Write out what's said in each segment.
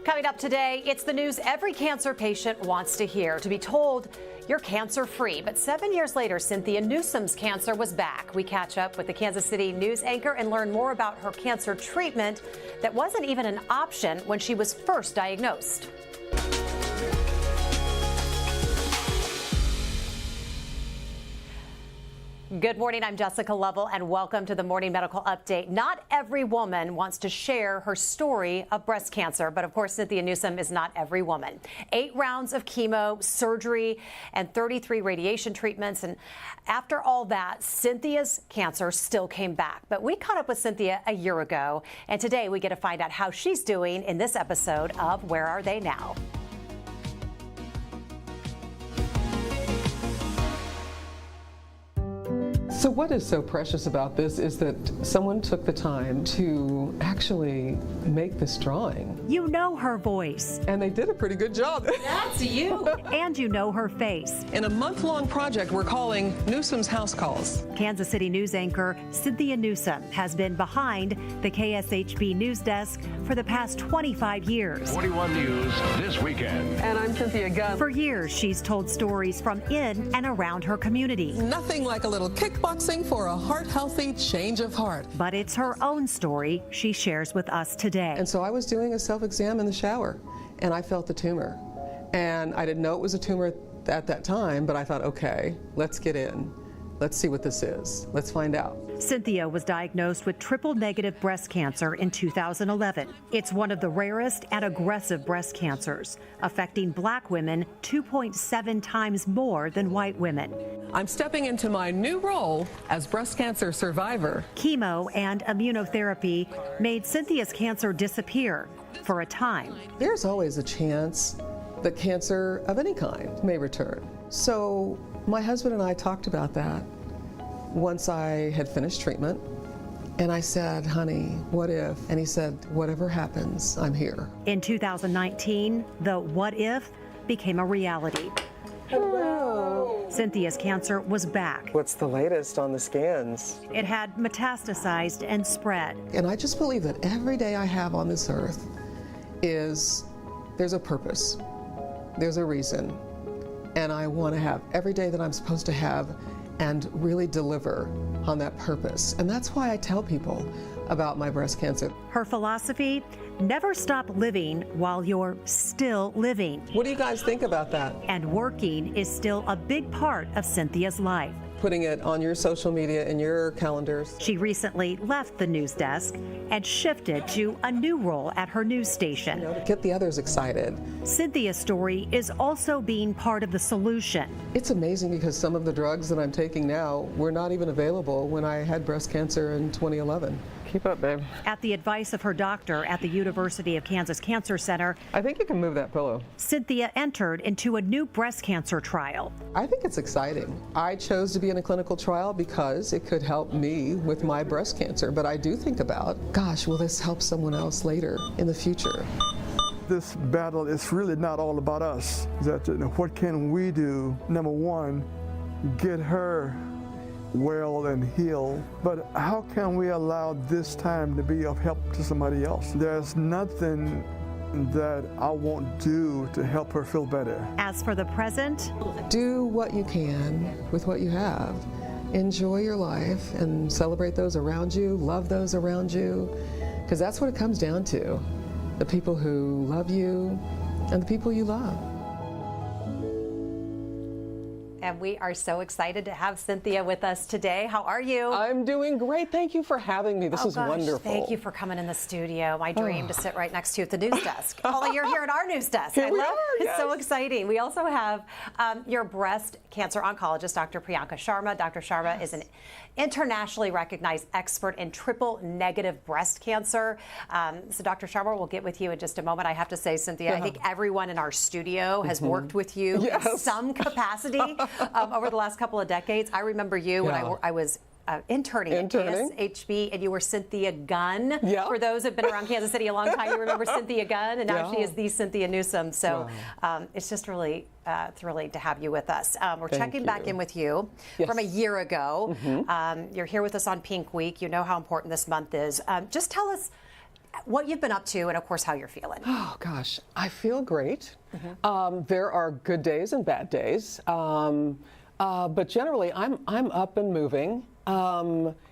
Coming up today, it's the news every cancer patient wants to hear. To be told you're cancer-free. But 7 years later, Cynthia Newsome's cancer was back. We catch up with the Kansas City news anchor and learn more about her cancer treatment that wasn't even an option when she was first diagnosed. Good morning, I'm Jessica Lovell, and welcome to the Morning Medical Update. Not every woman wants to share her story of breast cancer, but of course, Cynthia Newsome is not every woman. 8 rounds of chemo, surgery, and 33 radiation treatments, and after all that, Cynthia's cancer still came back. But we caught up with Cynthia a year ago, and today we get to find out how she's doing in this episode of Where Are They Now? So what is so precious about this is that someone took the time to actually make this drawing. You know her voice. And they did a pretty good job. That's you. And you know her face. In a month-long project we're calling Newsome's House Calls. Kansas City news anchor Cynthia Newsome has been behind the KSHB news desk for the past 25 years. 41 News this weekend. And I'm Cynthia Gunn. For years, she's told stories from in and around her community. Nothing like a little kickboxing for a heart-healthy change of heart. But it's her own story she shares with us today. And so I was doing a self-exam in the shower, and I felt the tumor. And I didn't know it was a tumor at that time, but I thought, okay, let's get in. Let's see what this is. Let's find out. Cynthia was diagnosed with triple-negative breast cancer in 2011. It's one of the rarest and aggressive breast cancers, affecting Black women 2.7 times more than white women. I'm stepping into my new role as breast cancer survivor. Chemo and immunotherapy made Cynthia's cancer disappear for a time. There's always a chance that cancer of any kind may return. So my husband and I talked about that once I had finished treatment. And I said, honey, what if? And he said, whatever happens, I'm here. In 2019, the what if became a reality. Hello. Cynthia's cancer was back. What's the latest on the scans? It had metastasized and spread. And I just believe that every day I have on this earth there's a purpose, there's a reason. And I want to have every day that I'm supposed to have and really deliver on that purpose. And that's why I tell people about my breast cancer. Her philosophy, never stop living while you're still living. What do you guys think about that? And working is still a big part of Cynthia's life. Putting it on your social media and your calendars. She recently left the news desk and shifted to a new role at her news station. To get the others excited. Cynthia's story is also being part of the solution. It's amazing because some of the drugs that I'm taking now were not even available when I had breast cancer in 2011. Keep up, babe. At the advice of her doctor at the University of Kansas Cancer Center, I think you can move that pillow. Cynthia entered into a new breast cancer trial. I think it's exciting. I chose to be in a clinical trial because it could help me with my breast cancer, but I do think about, gosh, will this help someone else later in the future? This battle is really not all about us. That what can we do? Number one, get her well and heal, but how can we allow this time to be of help to somebody else? There's nothing that I won't do to help her feel better. As for the present, do what you can with what you have. Enjoy your life and celebrate those around you, love those around you, because that's what it comes down to. The people who love you and the people you love. And we are so excited to have Cynthia with us today. How are you? I'm doing great. Thank you for having me. This is wonderful. Thank you for coming in the studio. My dream to sit right next to you at the news desk. Although you're here at our news desk. It's so exciting. We also have your breast cancer oncologist, Dr. Priyanka Sharma. Dr. Sharma is an internationally recognized expert in triple-negative breast cancer. So Dr. Sharma, we'll get with you in just a moment. I have to say, Cynthia, I think everyone in our studio has worked with you in some capacity over the last couple of decades. I remember you when I was interning at KSHB, and you were Cynthia Gunn. Yeah. For those who've been around Kansas City a long time, you remember Cynthia Gunn, and now she is the Cynthia Newsome. So it's just really thrilling to have you with us. We're checking back in with you from a year ago. You're here with us on Pink Week. You know how important this month is. Just tell us, what you've been up to, and of course how you're feeling. Oh gosh, I feel great. There are good days and bad days, but generally I'm up and moving.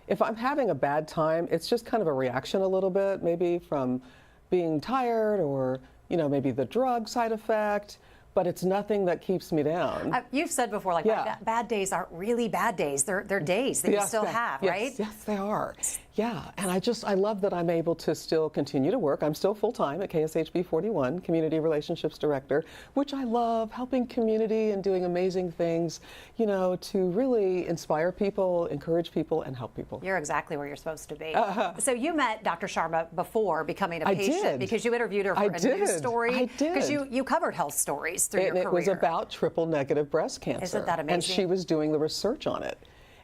If I'm having a bad time, it's just kind of a reaction a little bit, maybe from being tired or maybe the drug side effect. But it's nothing that keeps me down. You've said before, like, bad days aren't really bad days. They're days that you still have, right? Yes, they are. Yeah, and I love that I'm able to still continue to work. I'm still full-time at KSHB 41, Community Relationships Director, which I love, helping community and doing amazing things, to really inspire people, encourage people, and help people. You're exactly where you're supposed to be. So you met Dr. Sharma before becoming a patient. I did. Because you interviewed her for a news story. I did. Because you covered health stories through your career. It was about triple-negative breast cancer. Isn't that amazing? And she was doing the research on it.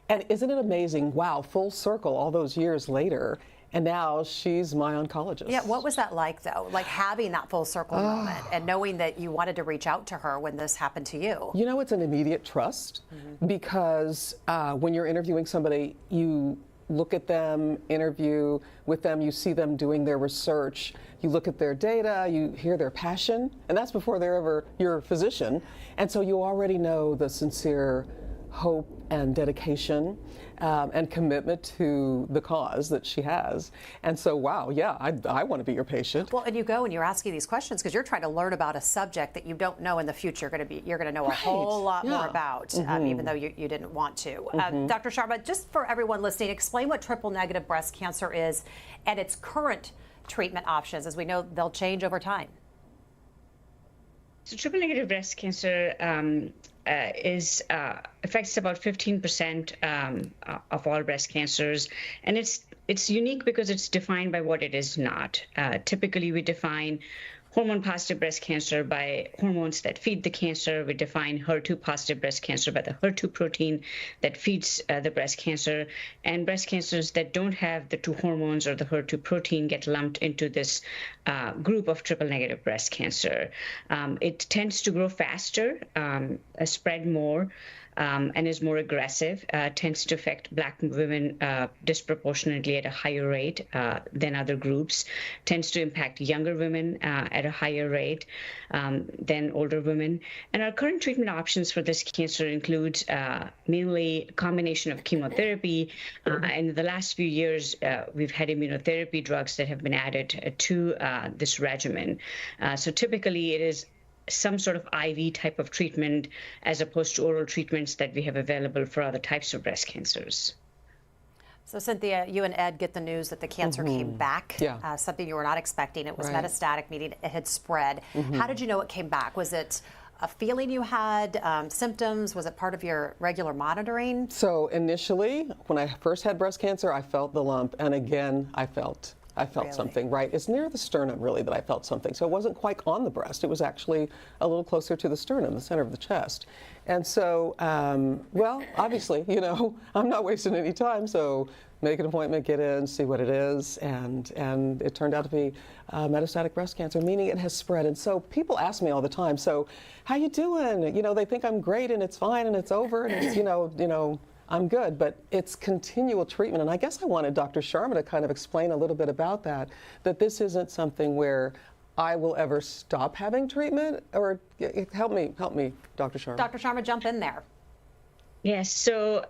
And isn't it amazing? Wow, full circle all those years later, and now she's my oncologist. Yeah, what was that like, though? Like having that full circle moment and knowing that you wanted to reach out to her when this happened to you? It's an immediate trust because when you're interviewing somebody, you look at them, interview with them, you see them doing their research, you look at their data, you hear their passion, and that's before they're ever your physician. And so you already know the sincere hope and dedication and commitment to the cause that she has. And so, wow, yeah, I want to be your patient. Well, and you go and you're asking these questions because you're trying to learn about a subject that you don't know in the future you're going to know a whole lot more about, even though you didn't want to. Dr. Sharma, just for everyone listening, explain what triple-negative breast cancer is and its current treatment options, as we know they'll change over time. So triple-negative breast cancer affects about 15% of all breast cancers, and it's unique because it's defined by what it is not. Typically, we define hormone-positive breast cancer by hormones that feed the cancer. We define HER2-positive breast cancer by the HER2 protein that feeds the breast cancer. And breast cancers that don't have the two hormones or the HER2 protein get lumped into this group of triple-negative breast cancer. It tends to grow faster, spread more, and is more aggressive, tends to affect Black women disproportionately at a higher rate than other groups, tends to impact younger women at a higher rate than older women. And our current treatment options for this cancer includes mainly a combination of chemotherapy. And in the last few years, we've had immunotherapy drugs that have been added to this regimen. So typically it is some sort of IV type of treatment as opposed to oral treatments that we have available for other types of breast cancers. So Cynthia, you and Ed get the news that the cancer came back, something you were not expecting. It was metastatic, meaning it had spread. How did you know it came back? Was it a feeling you had, symptoms? Was it part of your regular monitoring? So initially, when I first had breast cancer, I felt the lump, and again, I felt something, right? It's near the sternum, really, that I felt something. So it wasn't quite on the breast. It was actually a little closer to the sternum, the center of the chest. And so, well, obviously, I'm not wasting any time. So make an appointment, get in, see what it is. And it turned out to be metastatic breast cancer, meaning it has spread. And so people ask me all the time, so how you doing? They think I'm great and it's fine and it's over and it's, I'm good, but it's continual treatment. And I guess I wanted Dr. Sharma to kind of explain a little bit about that this isn't something where I will ever stop having treatment, or help me, Dr. Sharma. Dr. Sharma, jump in there. Yes, so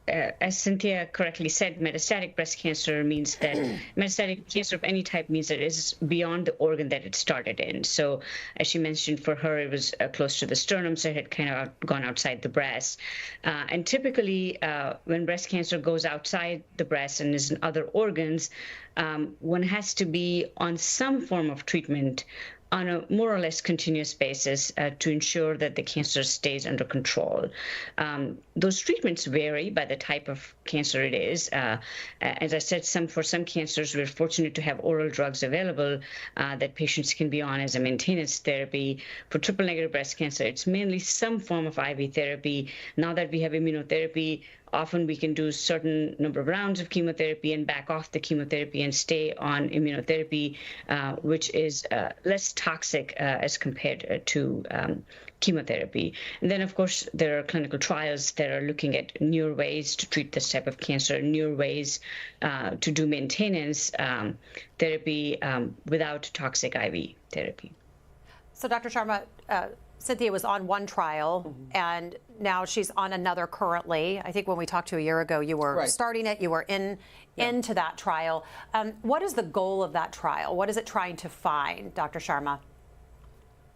as Cynthia correctly said, metastatic breast cancer means that metastatic cancer of any type means that it is beyond the organ that it started in. So as she mentioned, for her, it was close to the sternum, so it had kind of gone outside the breast. And typically, when breast cancer goes outside the breast and is in other organs, one has to be on some form of treatment on a more or less continuous basis to ensure that the cancer stays under control. Those treatments vary by the type of cancer it is. As I said, for some cancers, we're fortunate to have oral drugs available that patients can be on as a maintenance therapy. For triple-negative breast cancer, it's mainly some form of IV therapy. Now that we have immunotherapy, often we can do a certain number of rounds of chemotherapy and back off the chemotherapy and stay on immunotherapy, which is less toxic as compared to chemotherapy. And then, of course, there are clinical trials that are looking at newer ways to treat this type of cancer, newer ways to do maintenance therapy without toxic IV therapy. So, Dr. Sharma, Cynthia was on one trial, and now she's on another currently. I think when we talked to you a year ago, you were starting it, you were into that trial. What is the goal of that trial? What is it trying to find, Dr. Sharma?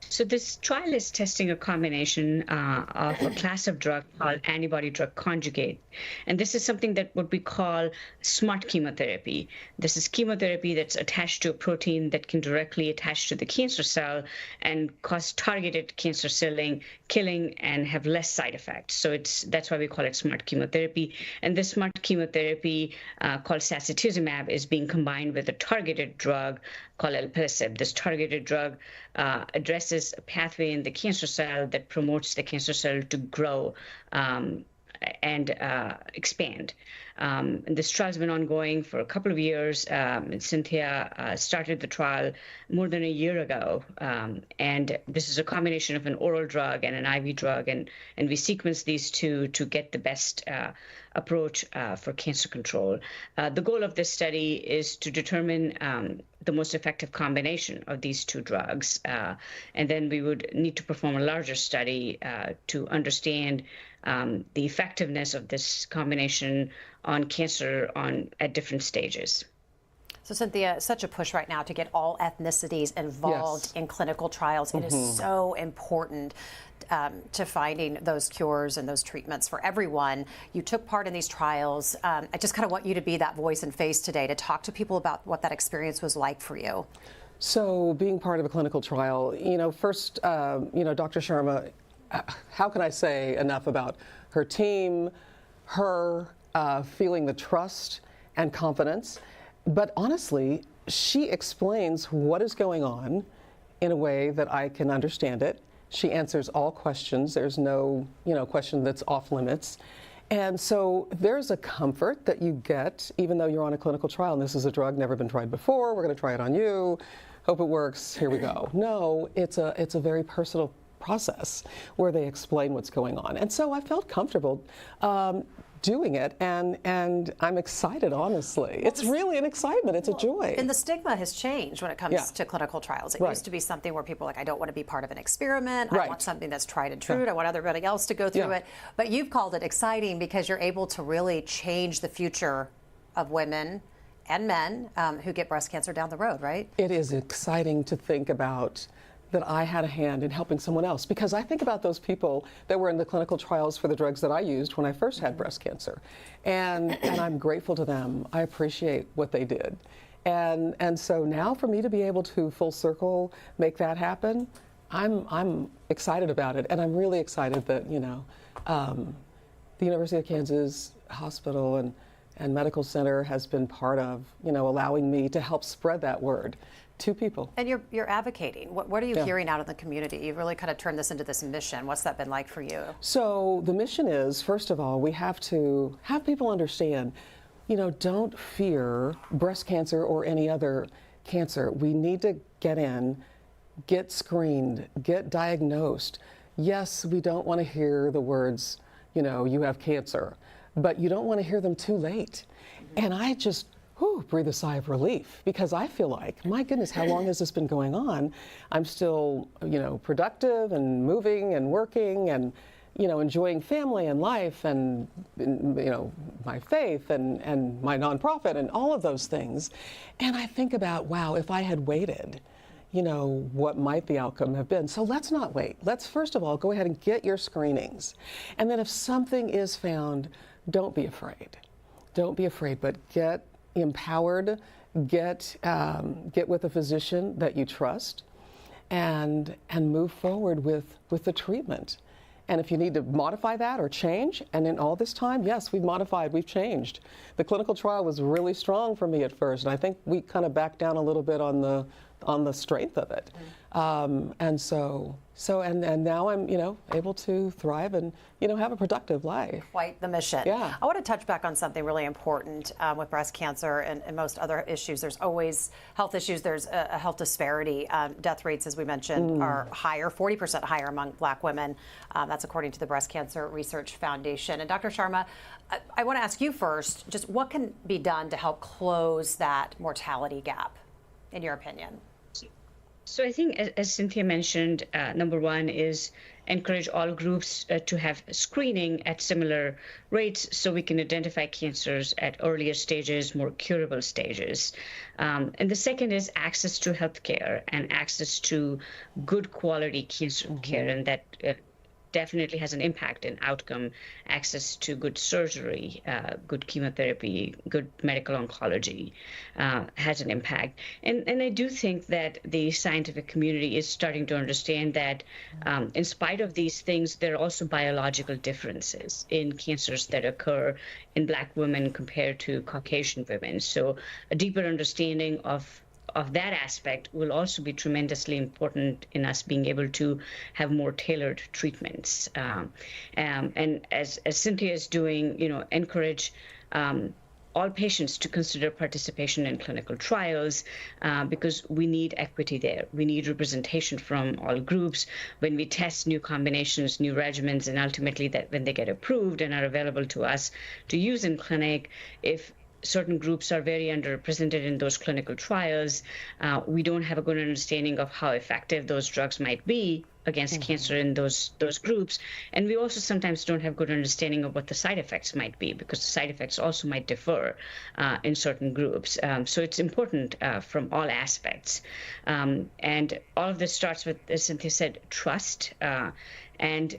So this trial is testing a combination of a class of drug called antibody-drug conjugate. And this is something that what we call smart chemotherapy. This is chemotherapy that's attached to a protein that can directly attach to the cancer cell and cause targeted cancer killing, and have less side effects. So that's why we call it smart chemotherapy. And this smart chemotherapy called sacituzumab is being combined with a targeted drug called alpelisib. This targeted drug addresses a pathway in the cancer cell that promotes the cancer cell to grow and expand. And this trial has been ongoing for a couple of years. Cynthia started the trial more than a year ago. And this is a combination of an oral drug and an IV drug. And we sequence these two to get the best approach for cancer control. The goal of this study is to determine the most effective combination of these two drugs. And then we would need to perform a larger study to understand the effectiveness of this combination on cancer at different stages. So, Cynthia, such a push right now to get all ethnicities involved in clinical trials. It is so important to finding those cures and those treatments for everyone. You took part in these trials. I just kind of want you to be that voice and face today to talk to people about what that experience was like for you. So being part of a clinical trial, first, Dr. Sharma, how can I say enough about her team, her feeling the trust and confidence? But honestly, she explains what is going on in a way that I can understand it. She answers all questions. There's no, question that's off limits. And so there's a comfort that you get, even though you're on a clinical trial, and this is a drug never been tried before. We're going to try it on you. Hope it works. Here we go. No, it's a very personal process where they explain what's going on. And so I felt comfortable doing it, and I'm excited, honestly. It's really an excitement. It's a joy. And the stigma has changed when it comes to clinical trials. It used to be something where people are like, I don't want to be part of an experiment. I want something that's tried and true. I want everybody else to go through it. But you've called it exciting because you're able to really change the future of women and men who get breast cancer down the road, right? It is exciting to think about that I had a hand in helping someone else, because I think about those people that were in the clinical trials for the drugs that I used when I first had breast cancer, and I'm grateful to them. I appreciate what they did, and so now for me to be able to full circle make that happen, I'm excited about it, and I'm really excited that the University of Kansas Hospital and Medical Center has been part of allowing me to help spread that word to people. And you're advocating. What are you hearing out in the community? You've really kind of turned this into this mission. What's that been like for you? So the mission is, first of all, we have to have people understand, don't fear breast cancer or any other cancer. We need to get in, get screened, get diagnosed. Yes, we don't want to hear the words, you have cancer, but you don't want to hear them too late. And I just breathe a sigh of relief, because I feel like, my goodness, how long has this been going on? I'm still, productive and moving and working and, enjoying family and life and, my faith and my nonprofit and all of those things. And I think about, wow, if I had waited, what might the outcome have been? So let's not wait. Let's first of all go ahead and get your screenings. And then if something is found, don't be afraid. Don't be afraid, but get empowered, get with a physician that you trust, and move forward with the treatment. And if you need to modify that or change, and in all this time, yes, we've modified, we've changed. The clinical trial was really strong for me at first, and I think we kind of backed down a little bit on the on the strength of it. And now I'm, able to thrive and, have a productive life. Quite the mission. Yeah. I want to touch back on something really important with breast cancer and most other issues. There's always health issues. There's a health disparity. Death rates, as we mentioned, are higher, 40% higher among Black women. That's according to the Breast Cancer Research Foundation. And Dr. Sharma, I want to ask you first, just what can be done to help close that mortality gap, in your opinion? So I think, as Cynthia mentioned, number one is encourage all groups to have screening at similar rates so we can identify cancers at earlier stages, more curable stages. And the second is access to health care and access to good quality cancer care, and that definitely has an impact in outcome, access to good surgery, good chemotherapy, good medical oncology has an impact. And I do think that the scientific community is starting to understand that in spite of these things, there are also biological differences in cancers that occur in Black women compared to Caucasian women. So a deeper understanding of that aspect will also be tremendously important in us being able to have more tailored treatments. And as Cynthia is doing, encourage all patients to consider participation in clinical trials because we need equity there. We need representation from all groups when we test new combinations, new regimens, and ultimately that when they get approved and are available to us to use in clinic, if certain groups are very underrepresented in those clinical trials, we don't have a good understanding of how effective those drugs might be against cancer in those groups. And we also sometimes don't have good understanding of what the side effects might be, because the side effects also might differ in certain groups. So it's important from all aspects. And all of this starts with, as Cynthia said, trust and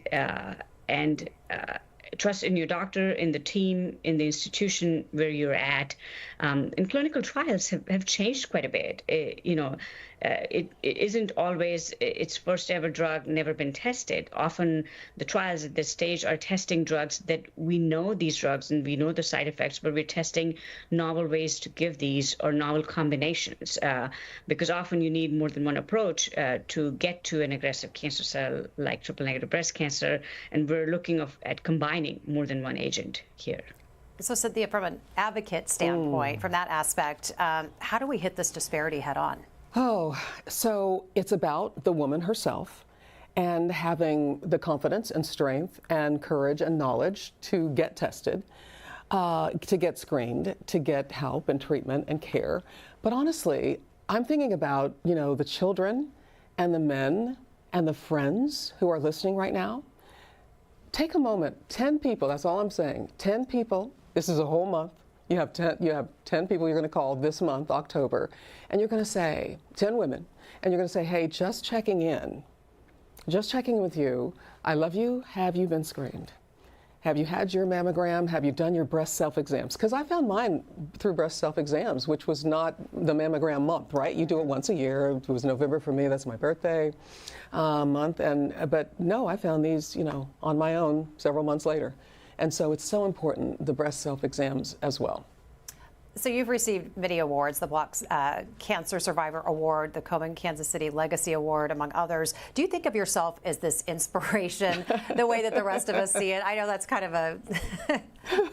trust in your doctor, in the team, in the institution where you're at. And clinical trials have changed quite a bit. It isn't always its first ever drug, never been tested. Often the trials at this stage are testing drugs that we know these drugs and we know the side effects, but we're testing novel ways to give these or novel combinations because often you need more than one approach to get to an aggressive cancer cell like triple negative breast cancer, and we're looking at combining more than one agent here. So Cynthia, from an advocate standpoint, from that aspect, how do we hit this disparity head on? Oh, so it's about the woman herself and having the confidence and strength and courage and knowledge to get tested, to get screened, to get help and treatment and care. But honestly, I'm thinking about, the children and the men and the friends who are listening right now. Take a moment, 10 people, that's all I'm saying, 10 people, this is a whole month. You have 10 people you're going to call this month, October, and you're going to say, 10 women, and you're going to say, hey, just checking in with you. I love you. Have you been screened? Have you had your mammogram? Have you done your breast self-exams? Because I found mine through breast self-exams, which was not the mammogram month, right? You do it once a year. It was November for me. That's my birthday month. But no, I found these, on my own several months later. And so it's so important, the breast self-exams as well. So you've received many awards, the Black Cancer Survivor Award, the Komen Kansas City Legacy Award, among others. Do you think of yourself as this inspiration, the way that the rest of us see it? I know that's kind of a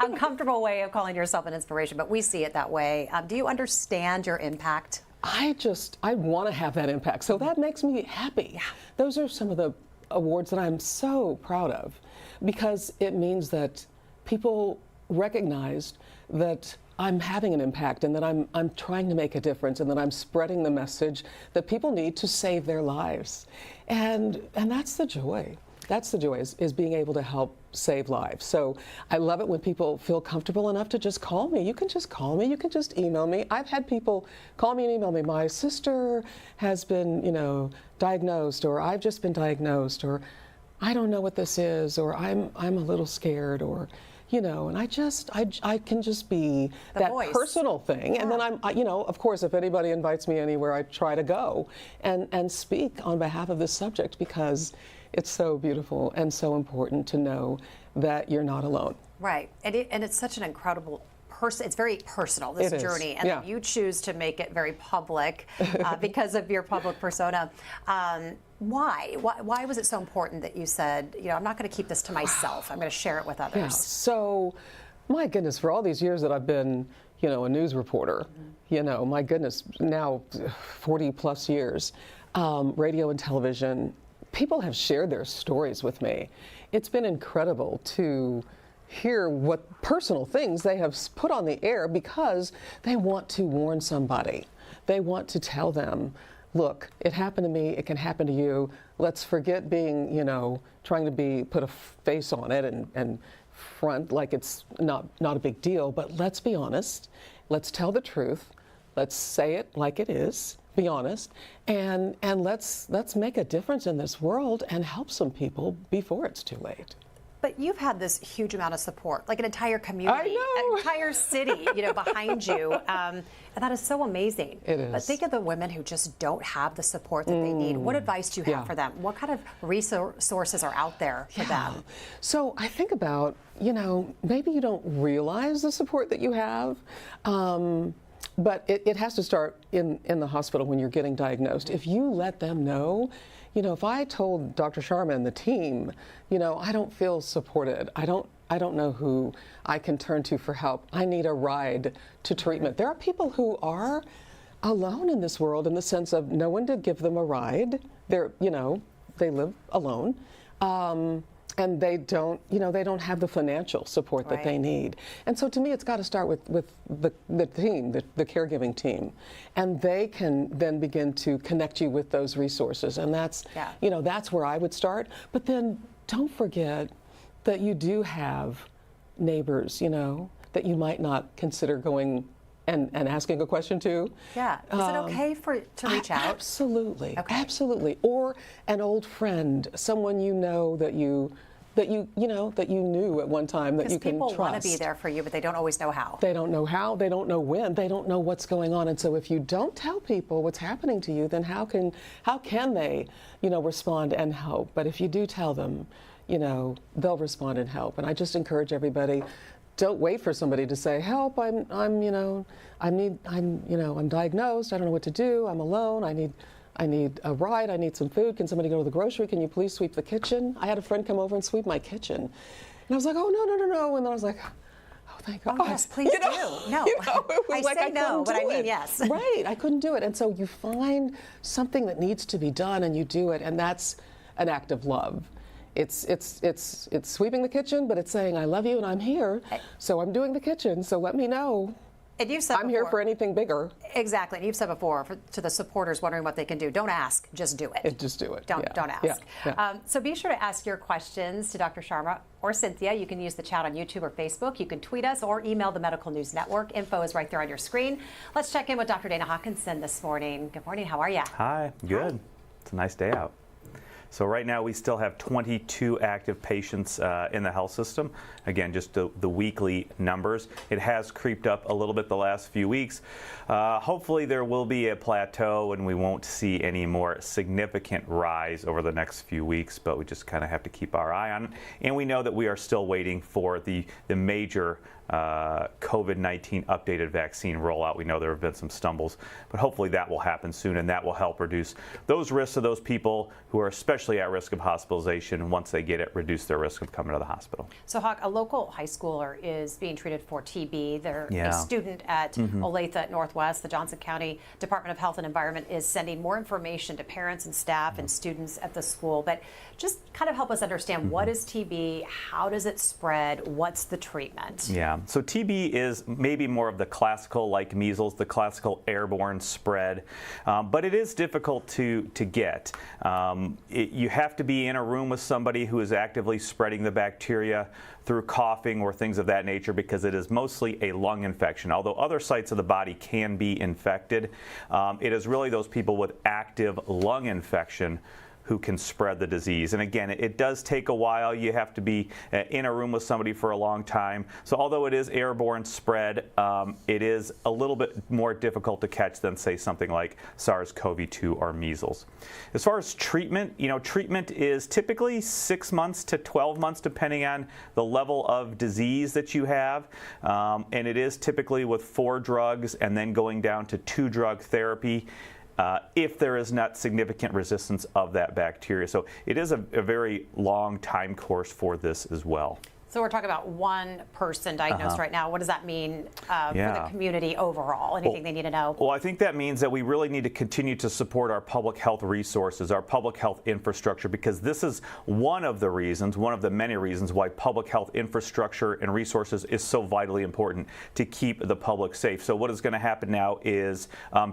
uncomfortable way of calling yourself an inspiration, but we see it that way. Do you understand your impact? I want to have that impact. So that makes me happy. Yeah. Those are some of the awards that I'm so proud of, because it means that people recognized that I'm having an impact and that I'm trying to make a difference and that I'm spreading the message that people need to save their lives. And that's the joy. That's the joy, is being able to help save lives. So I love it when people feel comfortable enough to just call me. You can just call me. You can just email me. I've had people call me and email me. My sister has been, diagnosed, or I've just been diagnosed, or I don't know what this is, or I'm a little scared, or and I can just be that voice. Personal thing. Yeah. And then of course, if anybody invites me anywhere, I try to go and speak on behalf of this subject, because it's so beautiful and so important to know that you're not alone. Right. And it's such an incredible it's very personal, this journey, and then you choose to make it very public because of your public persona. Why? Why was it so important that you said, I'm not going to keep this to myself. I'm going to share it with others? Yeah. So, my goodness, for all these years that I've been, a news reporter, my goodness, now 40 plus years, radio and television, people have shared their stories with me. It's been incredible to hear what personal things they have put on the air because they want to warn somebody. They want to tell them, look, it happened to me, it can happen to you. Let's forget being, trying to put a face on it and front like it's not a big deal, but let's be honest. Let's tell the truth. Let's say it like it is, be honest, and let's make a difference in this world and help some people before it's too late. But you've had this huge amount of support, like an entire community, an entire city, behind you, and that is so amazing. It is. But think of the women who just don't have the support that they need. What advice do you have for them? What kind of resources are out there for them? So I think about, maybe you don't realize the support that you have, but it has to start in the hospital when you're getting diagnosed. If you let them know, if I told Dr. Sharma and the team, I don't feel supported. I don't know who I can turn to for help. I need a ride to treatment. There are people who are alone in this world in the sense of no one to give them a ride. They live alone. And they don't, they don't have the financial support that they need. And so to me, it's got to start with the team, the caregiving team. And they can then begin to connect you with those resources. And that's, that's where I would start. But then don't forget that you do have neighbors, that you might not consider going and asking a question to. Yeah. Is it okay to reach out? Absolutely. Okay. Absolutely. Or an old friend, someone that you knew at one time that you can trust. People want to be there for you, but they don't always know how. They don't know how, they don't know when, they don't know what's going on. And so if you don't tell people what's happening to you, then how can they, respond and help? But if you do tell them, they'll respond and help. And I just encourage everybody, don't wait for somebody to say, help, I'm diagnosed, I don't know what to do, I'm alone, I need a ride, I need some food, can somebody go to the grocery, can you please sweep the kitchen? I had a friend come over and sweep my kitchen. And I was like, oh, no. And then I was like, oh, thank God. Oh, yes, please do. No. I say no, but I mean yes. Right, I couldn't do it. And so you find something that needs to be done and you do it, and that's an act of love. It's sweeping the kitchen, but it's saying, I love you and I'm here, so I'm doing the kitchen, so let me know. And you've said I'm here for anything bigger. Exactly. And you've said before, to the supporters wondering what they can do, don't ask, just do it. Just do it. Don't ask. Yeah. So be sure to ask your questions to Dr. Sharma or Cynthia. You can use the chat on YouTube or Facebook. You can tweet us or email the Medical News Network. Info is right there on your screen. Let's check in with Dr. Dana Hawkinson this morning. Good morning. How are you? Hi. Good. Hi. It's a nice day out. So right now we still have 22 active patients in the health system. Again, just the weekly numbers. It has creeped up a little bit the last few weeks. Hopefully there will be a plateau and we won't see any more significant rise over the next few weeks, but we just kind of have to keep our eye on it. And we know that we are still waiting for the major COVID-19 updated vaccine rollout. We know there have been some stumbles, but hopefully that will happen soon, and that will help reduce those risks of those people who are especially at risk of hospitalization. Once they get it, reduce their risk of coming to the hospital. So, Hawk, a local high schooler is being treated for TB. They're a student at Olathe at Northwest. The Johnson County Department of Health and Environment is sending more information to parents and staff and students at the school. But just kind of help us understand, what is TB? How does it spread? What's the treatment? Yeah. So TB is maybe more of the classical, like measles, the classical airborne spread, but it is difficult to get. You have to be in a room with somebody who is actively spreading the bacteria through coughing or things of that nature, because it is mostly a lung infection. Although other sites of the body can be infected, it is really those people with active lung infection who can spread the disease. And again, it does take a while. You have to be in a room with somebody for a long time. So although it is airborne spread, it is a little bit more difficult to catch than, say, something like SARS-CoV-2 or measles. As far as treatment, treatment is typically 6 months to 12 months, depending on the level of disease that you have. And it is typically with 4 drugs and then going down to 2-drug therapy. If there is not significant resistance of that bacteria. So it is a very long time course for this as well. So we're talking about one person diagnosed right now. What does that mean for the community overall? Anything they need to know? Well, I think that means that we really need to continue to support our public health resources, our public health infrastructure, because this is one of the reasons, one of the many reasons why public health infrastructure and resources is so vitally important to keep the public safe. So what is going to happen now is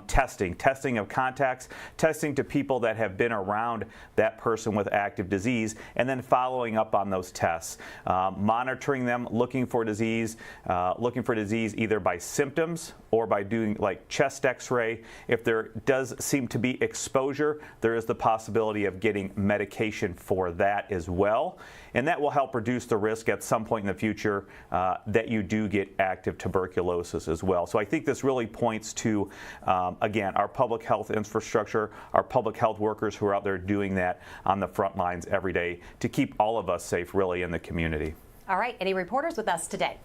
testing of contacts, testing to people that have been around that person with active disease, and then following up on those tests. Monitoring them, looking for disease either by symptoms or by doing like chest x-ray. If there does seem to be exposure, there is the possibility of getting medication for that as well. And that will help reduce the risk at some point in the future that you do get active tuberculosis as well. So I think this really points to, again, our public health infrastructure, our public health workers who are out there doing that on the front lines every day to keep all of us safe really in the community. All right, any reporters with us today?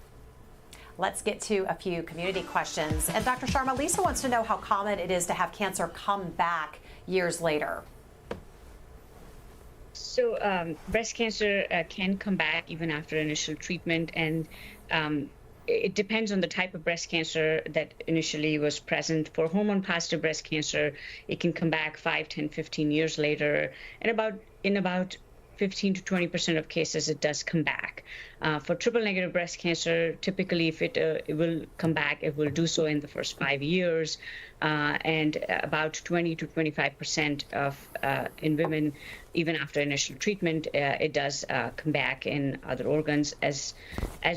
Let's get to a few community questions. And Dr. Sharma, Lisa wants to know how common it is to have cancer come back years later. So breast cancer can come back even after initial treatment, and it depends on the type of breast cancer that initially was present. For hormone-positive breast cancer, it can come back 5, 10, 15 years later, and in about 15 to 20% of cases, it does come back. For triple-negative breast cancer, typically, if it will come back, it will do so in the first 5 years, and about 20 to 25% of in women, even after initial treatment, it does come back in other organs. As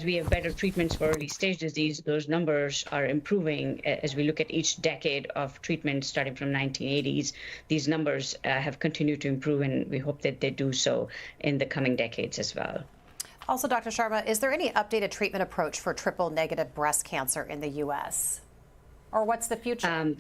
we have better treatments for early-stage disease, those numbers are improving. As we look at each decade of treatment, starting from 1980s, these numbers have continued to improve, and we hope that they do so in the coming decades as well. Also, Dr. Sharma, is there any updated treatment approach for triple-negative breast cancer in the U.S.? Or what's the future?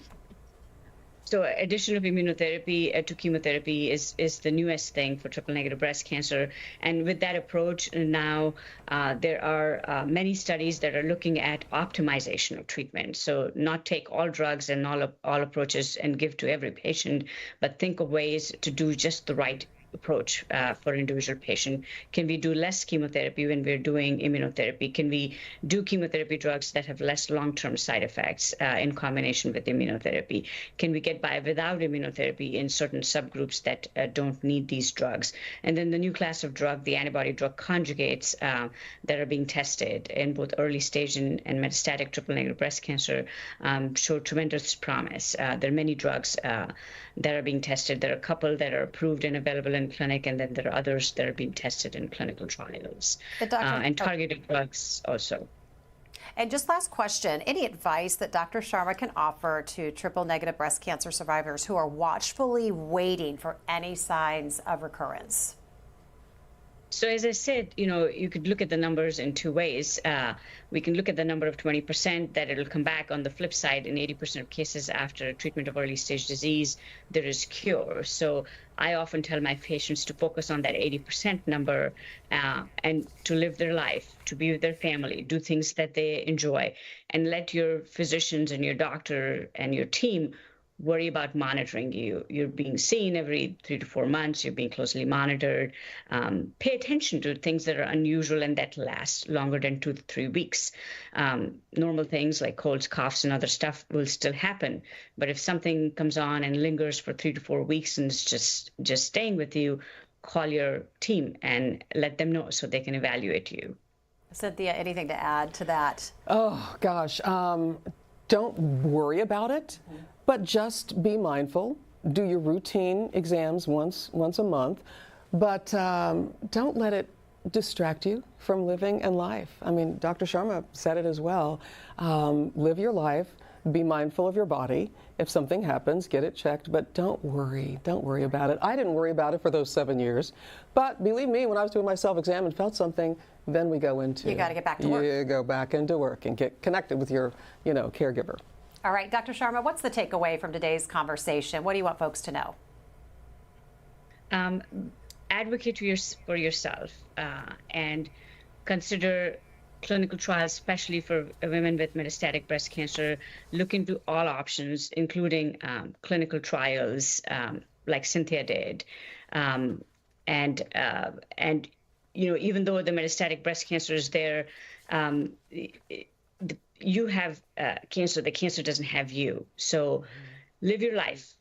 So addition of immunotherapy to chemotherapy is the newest thing for triple-negative breast cancer. And with that approach now, there are many studies that are looking at optimization of treatment. So not take all drugs and all approaches and give to every patient, but think of ways to do just the right approach for an individual patient. Can we do less chemotherapy when we're doing immunotherapy? Can we do chemotherapy drugs that have less long-term side effects in combination with immunotherapy? Can we get by without immunotherapy in certain subgroups that don't need these drugs? And then the new class of drug, the antibody-drug conjugates that are being tested in both early stage and metastatic triple-negative breast cancer show tremendous promise. There are many drugs that are being tested. There are a couple that are approved and available in clinic, and then there are others that are being tested in clinical trials. And targeted drugs also. And just last question, any advice that Dr. Sharma can offer to triple-negative breast cancer survivors who are watchfully waiting for any signs of recurrence? So as I said, you could look at the numbers in two ways. We can look at the number of 20% that it'll come back. On the flip side, in 80% of cases after treatment of early stage disease, there is cure. So I often tell my patients to focus on that 80% number and to live their life, to be with their family, do things that they enjoy, and let your physicians and your doctor and your team worry about monitoring you. You're being seen every 3 to 4 months. You're being closely monitored. Pay attention to things that are unusual and that last longer than 2 to 3 weeks. Normal things like colds, coughs, and other stuff will still happen. But if something comes on and lingers for 3 to 4 weeks and it's just staying with you, call your team and let them know so they can evaluate you. Cynthia, anything to add to that? Oh, gosh. Don't worry about it. But just be mindful. Do your routine exams once a month, but don't let it distract you from living and life. I mean, Dr. Sharma said it as well. Live your life. be mindful of your body. If something happens, get it checked, but don't worry about it. I didn't worry about it for those 7 years, but believe me, when I was doing my self-exam and felt something, then we go into... You got to get back to work. You go back into work and get connected with your, caregiver. All right, Dr. Sharma, what's the takeaway from today's conversation? What do you want folks to know? Advocate for yourself and consider clinical trials, especially for women with metastatic breast cancer. Look into all options, including clinical trials like Cynthia did. And even though the metastatic breast cancer is there, you have cancer. The cancer doesn't have you. So live your life.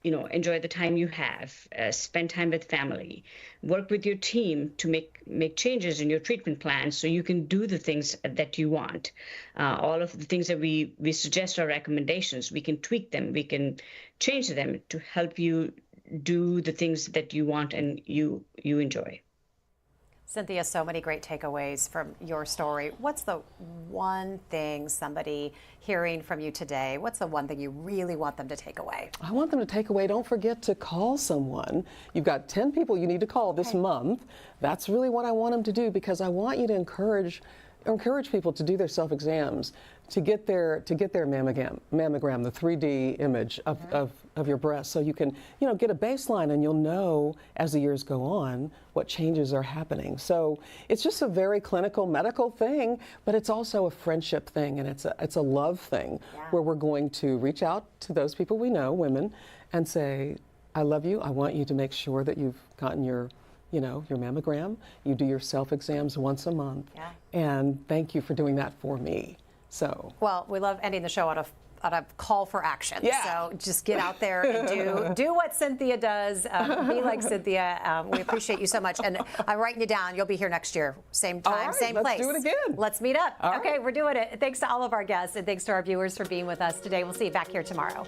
Enjoy the time you have, spend time with family, work with your team to make changes in your treatment plan so you can do the things that you want. All of the things that we suggest are recommendations. We can tweak them, we can change them to help you do the things that you want and you enjoy. Cynthia, so many great takeaways from your story. What's the one thing somebody hearing from you today, what's the one thing you really want them to take away? I want them to take away, don't forget to call someone. You've got 10 people you need to call this month. That's really what I want them to do, because I want you to encourage people to do their self-exams, to get their mammogram, the 3D image of your breast, so you can get a baseline, and you'll know as the years go on what changes are happening. So it's just a very clinical medical thing, but it's also a friendship thing, and it's a love thing, where we're going to reach out to those people we know, women, and say, I love you. I want you to make sure that you've gotten your mammogram. You do your self-exams once a month. Yeah. And thank you for doing that for me. So. Well, we love ending the show on a call for action. Yeah. So just get out there and do what Cynthia does. Be like Cynthia. We appreciate you so much. And I'm writing you down. You'll be here next year. Same time, same place. Let's do it again. Let's meet up. All okay, right. We're doing it. Thanks to all of our guests, and thanks to our viewers for being with us today. We'll see you back here tomorrow.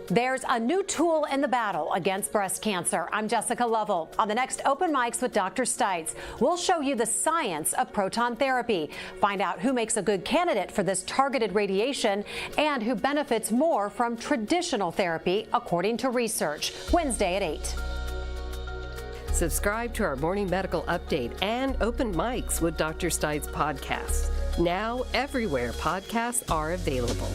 There's a new tool in the battle against breast cancer. I'm Jessica Lovell. On the next Open Mics with Dr. Stites, we'll show you the science of proton therapy, find out who makes a good candidate for this targeted radiation, and who benefits more from traditional therapy, according to research. Wednesday at 8. Subscribe to our Morning Medical Update and Open Mics with Dr. Stites podcasts. Now everywhere podcasts are available.